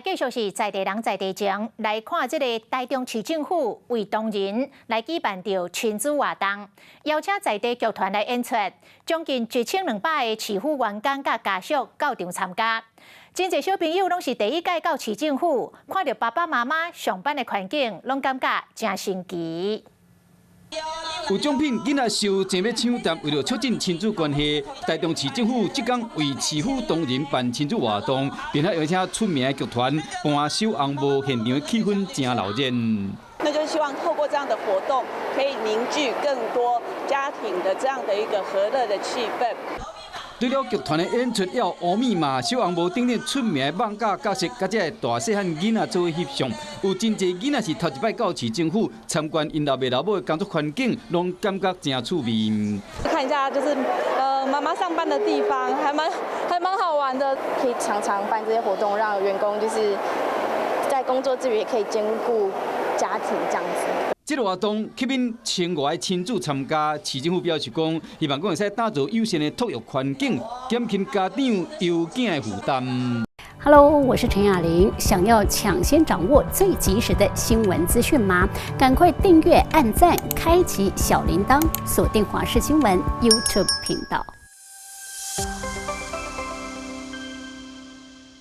来继续是在地人在地情，来看这个台中市政府为同仁来举办着亲子活动，邀请在地剧团来演出，将近1200个市府员工甲家属到场参加。真侪小朋友拢是第一届到市政府，看到爸爸妈妈上班的环境，拢感觉真神奇。 有奖品，囡仔受前要抢，但为了促进亲子关系，台中市政府即天为市府同仁办亲子活动，并且邀请出名的剧团伴手红帽，现场的气氛真热闹。那就是希望透过这样的活动，可以凝聚更多家庭的这样的一个和乐的气氛。 除了剧团的演出，也有乌米嘛、小红帽等等出名的放假角色，甲这大细汉囡仔做伙翕相。有真侪囡仔是头一摆到市政府参观因老爸老母的工作环境，拢感觉真趣味。看一下就是妈妈上班的地方，还蛮好玩的，可以常常办这些活动，让员工就是在工作之余也可以兼顾家庭这样子。 这个活动吸引千外亲子参加，市政府表示讲，希望讲会使打造友善的托育环境，减轻家长幼囝的负担。Hello， 我是陈雅玲。想要抢先掌握最及时的新闻资讯吗？赶快订阅、按赞、开启小铃铛，锁定华视新闻 YouTube 频道。